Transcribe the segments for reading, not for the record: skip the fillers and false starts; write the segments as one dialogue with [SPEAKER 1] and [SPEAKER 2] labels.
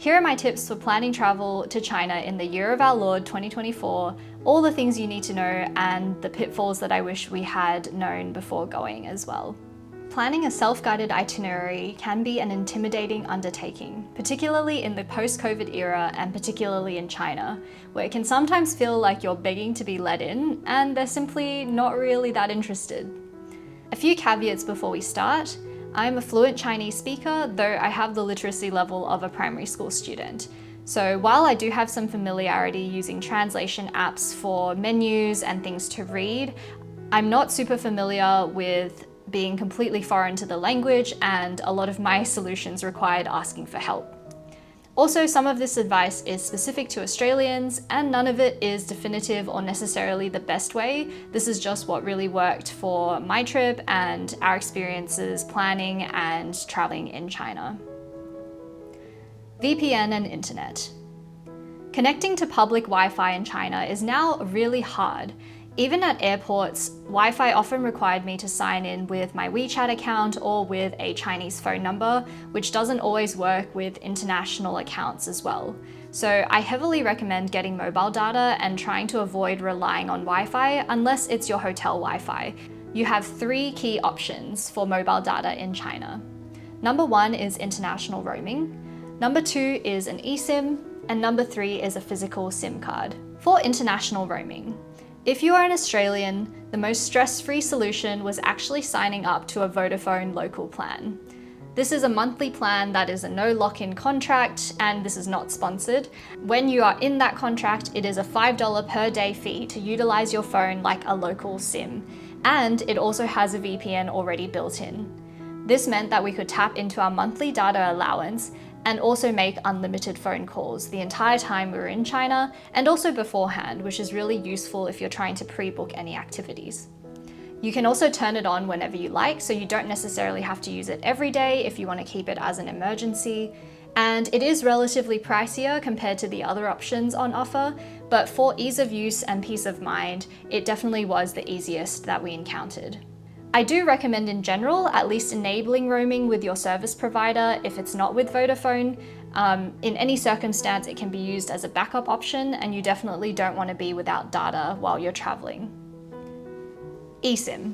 [SPEAKER 1] Here are my tips for planning travel to China in the year of our Lord 2024, all the things you need to know and the pitfalls that I wish we had known before going as well. Planning a self-guided itinerary can be an intimidating undertaking, particularly in the post-COVID era and particularly in China, where it can sometimes feel like you're begging to be let in and they're simply not really that interested. A few caveats before we start. I'm a fluent Chinese speaker, though I have the literacy level of a primary school student. So while I do have some familiarity using translation apps for menus and things to read, I'm not super familiar with being completely foreign to the language, and a lot of my solutions required asking for help. Also, some of this advice is specific to Australians, and none of it is definitive or necessarily the best way. This is just what really worked for my trip and our experiences planning and traveling in China. VPN and internet. Connecting to public Wi-Fi in China is now really hard. Even at airports, Wi-Fi often required me to sign in with my WeChat account or with a Chinese phone number, which doesn't always work with international accounts as well. So I heavily recommend getting mobile data and trying to avoid relying on Wi-Fi unless it's your hotel Wi-Fi. You have 3 key options for mobile data in China. Number 1 is international roaming. Number 2 is an eSIM, and number 3 is a physical SIM card. For international roaming, if you are an Australian, the most stress-free solution was actually signing up to a Vodafone local plan. This is a monthly plan that is a no lock-in contract, and this is not sponsored. When you are in that contract, it is a $5 per day fee to utilize your phone like a local SIM, and it also has a VPN already built in. This meant that we could tap into our monthly data allowance and also make unlimited phone calls the entire time we were in China, and also beforehand, which is really useful if you're trying to pre-book any activities. You can also turn it on whenever you like, so you don't necessarily have to use it every day if you want to keep it as an emergency. And it is relatively pricier compared to the other options on offer, but for ease of use and peace of mind, it definitely was the easiest that we encountered. I do recommend in general at least enabling roaming with your service provider if it's not with Vodafone. In any circumstance, it can be used as a backup option, and you definitely don't want to be without data while you're traveling. eSIM.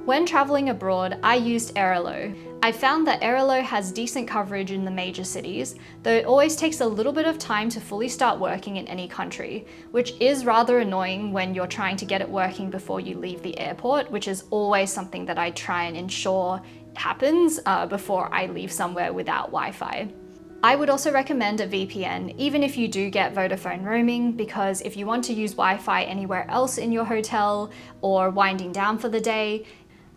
[SPEAKER 1] When traveling abroad, I used Airalo. I found that Airalo has decent coverage in the major cities, though it always takes a little bit of time to fully start working in any country, which is rather annoying when you're trying to get it working before you leave the airport, which is always something that I try and ensure happens before I leave somewhere without Wi-Fi. I would also recommend a VPN, even if you do get Vodafone roaming, because if you want to use Wi-Fi anywhere else in your hotel or winding down for the day,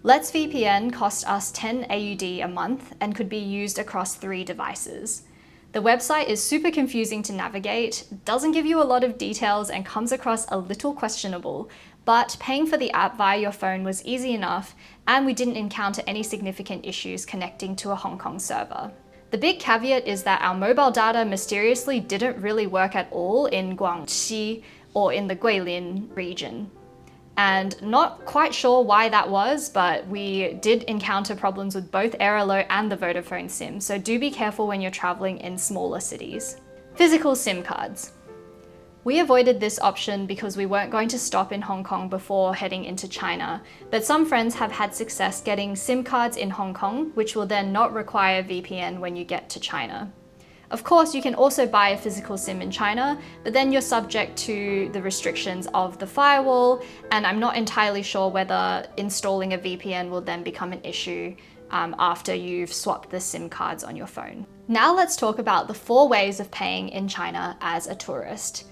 [SPEAKER 1] Let's VPN cost us 10 AUD a month and could be used across 3 devices. The website is super confusing to navigate, doesn't give you a lot of details, and comes across a little questionable, but paying for the app via your phone was easy enough, and we didn't encounter any significant issues connecting to a Hong Kong server. The big caveat is that our mobile data mysteriously didn't really work at all in Guangxi or in the Guilin region. And not quite sure why that was, but we did encounter problems with both Airalo and the Vodafone SIM, so do be careful when you're traveling in smaller cities. Physical SIM cards. We avoided this option because we weren't going to stop in Hong Kong before heading into China, but some friends have had success getting SIM cards in Hong Kong, which will then not require VPN when you get to China. Of course, you can also buy a physical SIM in China, but then you're subject to the restrictions of the firewall, and I'm not entirely sure whether installing a VPN will then become an issue after you've swapped the SIM cards on your phone. Now let's talk about the 4 ways of paying in China as a tourist.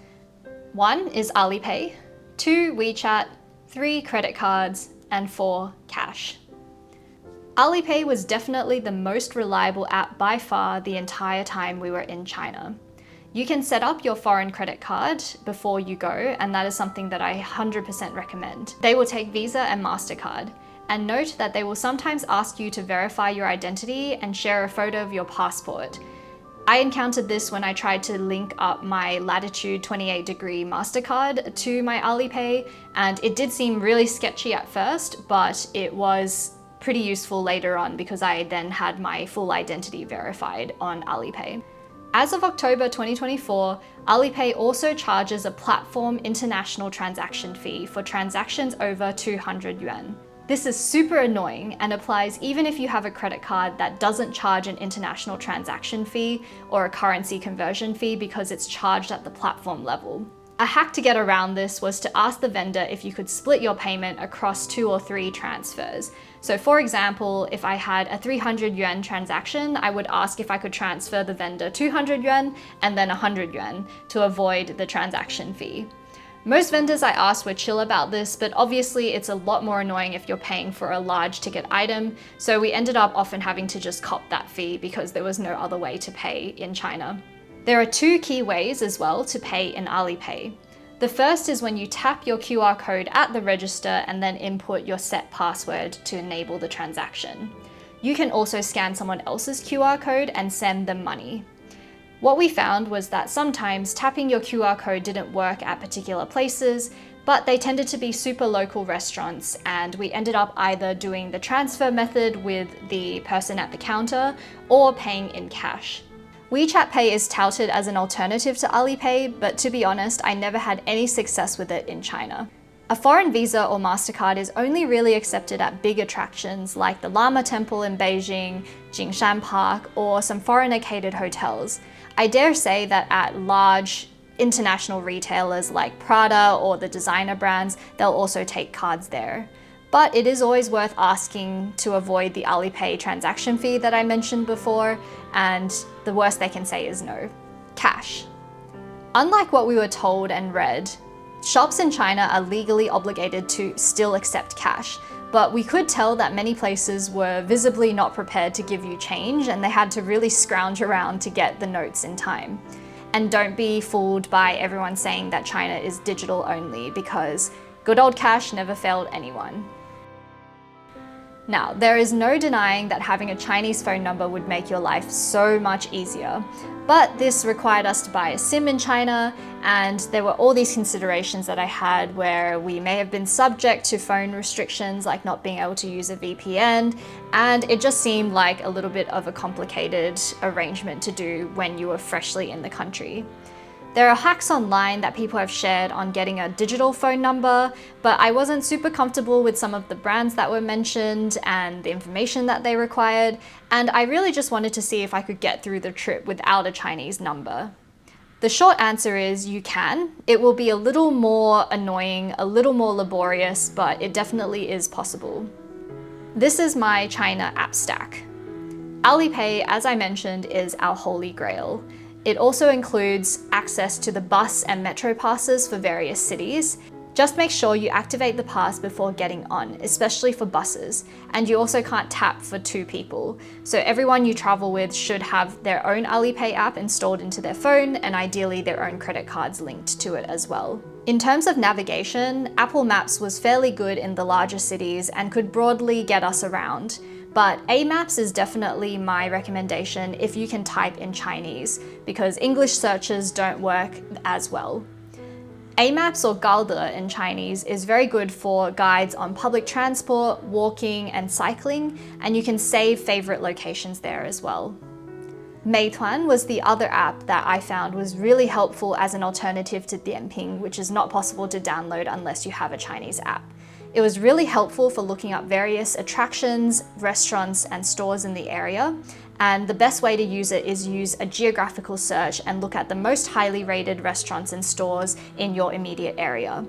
[SPEAKER 1] 1 is Alipay, 2 WeChat, 3 credit cards, and 4 cash. Alipay was definitely the most reliable app by far the entire time we were in China. You can set up your foreign credit card before you go, and that is something that I 100% recommend. They will take Visa and MasterCard. And note that they will sometimes ask you to verify your identity and share a photo of your passport. I encountered this when I tried to link up my Latitude 28° MasterCard to my Alipay, and it did seem really sketchy at first, but it was pretty useful later on because I then had my full identity verified on Alipay. As of October 2024, Alipay also charges a platform international transaction fee for transactions over 200 yuan. This is super annoying and applies even if you have a credit card that doesn't charge an international transaction fee or a currency conversion fee because it's charged at the platform level. A hack to get around this was to ask the vendor if you could split your payment across 2 or 3 transfers. So for example, if I had a 300 yuan transaction, I would ask if I could transfer the vendor 200 yuan and then 100 yuan to avoid the transaction fee. Most vendors I asked were chill about this, but obviously it's a lot more annoying if you're paying for a large ticket item, so we ended up often having to just cop that fee because there was no other way to pay in China. There are 2 key ways as well to pay in Alipay. The first is when you tap your QR code at the register and then input your set password to enable the transaction. You can also scan someone else's QR code and send them money. What we found was that sometimes tapping your QR code didn't work at particular places, but they tended to be super local restaurants, and we ended up either doing the transfer method with the person at the counter or paying in cash. WeChat Pay is touted as an alternative to Alipay, but to be honest, I never had any success with it in China. A foreign Visa or MasterCard is only really accepted at big attractions like the Lama Temple in Beijing, Jingshan Park, or some foreigner-catered hotels. I dare say that at large international retailers like Prada or the designer brands, they'll also take cards there. But it is always worth asking to avoid the Alipay transaction fee that I mentioned before, and the worst they can say is no. Cash. Unlike what we were told and read, shops in China are legally obligated to still accept cash, but we could tell that many places were visibly not prepared to give you change, and they had to really scrounge around to get the notes in time. And don't be fooled by everyone saying that China is digital only, because good old cash never failed anyone. Now, there is no denying that having a Chinese phone number would make your life so much easier, but this required us to buy a SIM in China, and there were all these considerations that I had where we may have been subject to phone restrictions like not being able to use a VPN, and it just seemed like a little bit of a complicated arrangement to do when you were freshly in the country. There are hacks online that people have shared on getting a digital phone number, but I wasn't super comfortable with some of the brands that were mentioned and the information that they required, and I really just wanted to see if I could get through the trip without a Chinese number. The short answer is you can. It will be a little more annoying, a little more laborious, but it definitely is possible. This is my China app stack. Alipay, as I mentioned, is our holy grail. It also includes access to the bus and metro passes for various cities. Just make sure you activate the pass before getting on, especially for buses. And you also can't tap for 2 people. So everyone you travel with should have their own Alipay app installed into their phone, and ideally their own credit cards linked to it as well. In terms of navigation, Apple Maps was fairly good in the larger cities and could broadly get us around. But A-Maps is definitely my recommendation if you can type in Chinese, because English searches don't work as well. A-Maps, or Gaode in Chinese, is very good for guides on public transport, walking and cycling, and you can save favorite locations there as well. Meituan was the other app that I found was really helpful as an alternative to Dianping, which is not possible to download unless you have a Chinese app. It was really helpful for looking up various attractions, restaurants, and stores in the area. And the best way to use it is use a geographical search and look at the most highly rated restaurants and stores in your immediate area.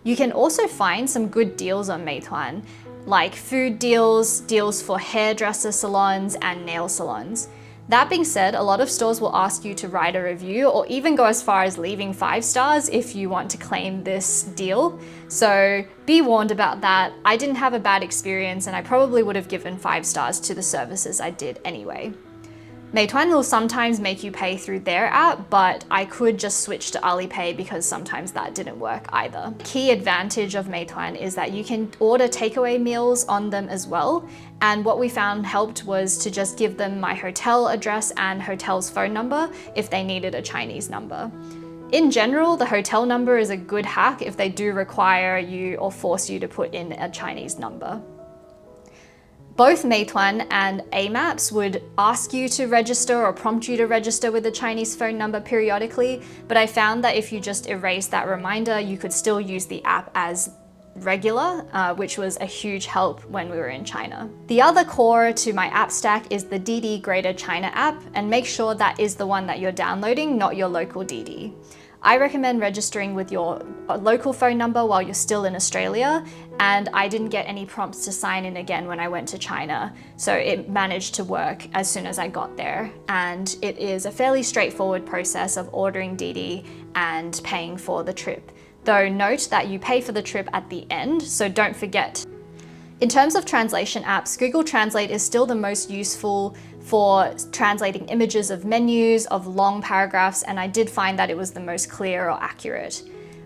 [SPEAKER 1] You can also find some good deals on Meituan, like food deals, deals for hairdresser salons, and nail salons. That being said, a lot of stores will ask you to write a review or even go as far as leaving 5 stars if you want to claim this deal. So be warned about that. I didn't have a bad experience, and I probably would have given 5 stars to the services I did anyway. Meituan will sometimes make you pay through their app, but I could just switch to Alipay because sometimes that didn't work either. Key advantage of Meituan is that you can order takeaway meals on them as well. And what we found helped was to just give them my hotel address and hotel's phone number if they needed a Chinese number. In general, the hotel number is a good hack if they do require you or force you to put in a Chinese number. Both Meituan and Amaps would ask you to register or prompt you to register with a Chinese phone number periodically, but I found that if you just erase that reminder, you could still use the app as regular, which was a huge help when we were in China. The other core to my app stack is the Didi Greater China app, and make sure that is the one that you're downloading, not your local Didi. I recommend registering with your local phone number while you're still in Australia, and I didn't get any prompts to sign in again when I went to China, so it managed to work as soon as I got there. And it is a fairly straightforward process of ordering Didi and paying for the trip. Though note that you pay for the trip at the end, so don't forget. In terms of translation apps, Google Translate is still the most useful for translating images of menus, of long paragraphs, and I did find that it was the most clear or accurate.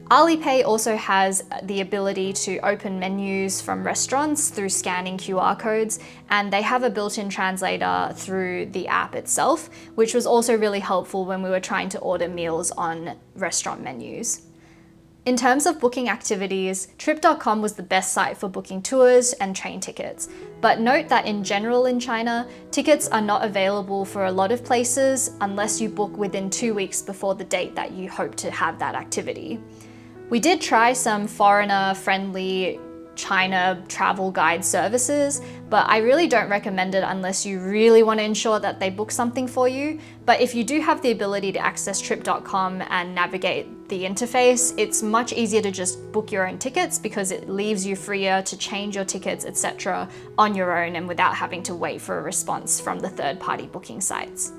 [SPEAKER 1] Alipay also has the ability to open menus from restaurants through scanning QR codes, and they have a built-in translator through the app itself, which was also really helpful when we were trying to order meals on restaurant menus. In terms of booking activities, Trip.com was the best site for booking tours and train tickets. But note that in general in China, tickets are not available for a lot of places unless you book within 2 weeks before the date that you hope to have that activity. We did try some foreigner-friendly China travel guide services, but I really don't recommend it unless you really want to ensure that they book something for you. But if you do have the ability to access Trip.com and navigate the interface, it's much easier to just book your own tickets because it leaves you freer to change your tickets, etc. on your own and without having to wait for a response from the third-party booking sites.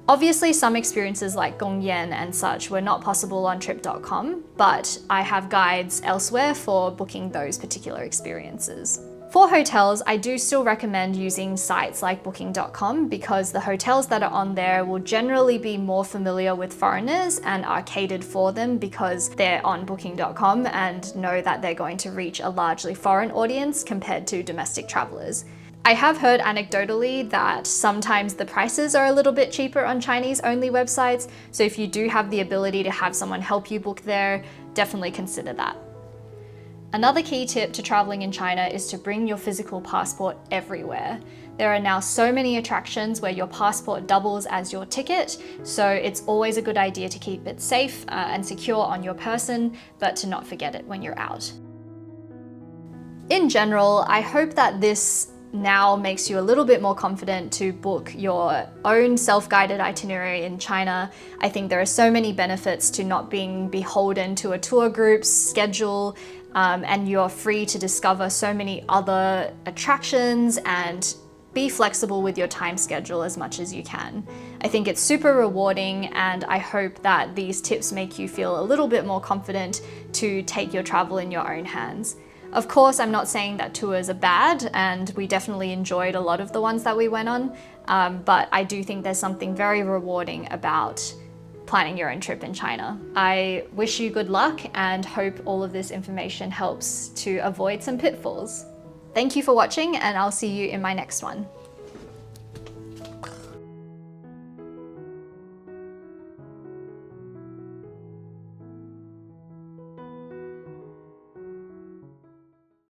[SPEAKER 1] Obviously, some experiences like Gongyan and such were not possible on Trip.com, but I have guides elsewhere for booking those particular experiences. For hotels, I do still recommend using sites like Booking.com because the hotels that are on there will generally be more familiar with foreigners and are catered for them because they're on Booking.com and know that they're going to reach a largely foreign audience compared to domestic travelers. I have heard anecdotally that sometimes the prices are a little bit cheaper on Chinese-only websites, so if you do have the ability to have someone help you book there, definitely consider that. Another key tip to traveling in China is to bring your physical passport everywhere. There are now so many attractions where your passport doubles as your ticket, so it's always a good idea to keep it safe and secure on your person, but to not forget it when you're out. In general, I hope that this now makes you a little bit more confident to book your own self-guided itinerary in China. I think there are so many benefits to not being beholden to a tour group's schedule, and you're free to discover so many other attractions and be flexible with your time schedule as much as you can. I think it's super rewarding, and I hope that these tips make you feel a little bit more confident to take your travel in your own hands. Of course, I'm not saying that tours are bad, and we definitely enjoyed a lot of the ones that we went on, but I do think there's something very rewarding about planning your own trip in China. I wish you good luck and hope all of this information helps to avoid some pitfalls. Thank you for watching, and I'll see you in my next one.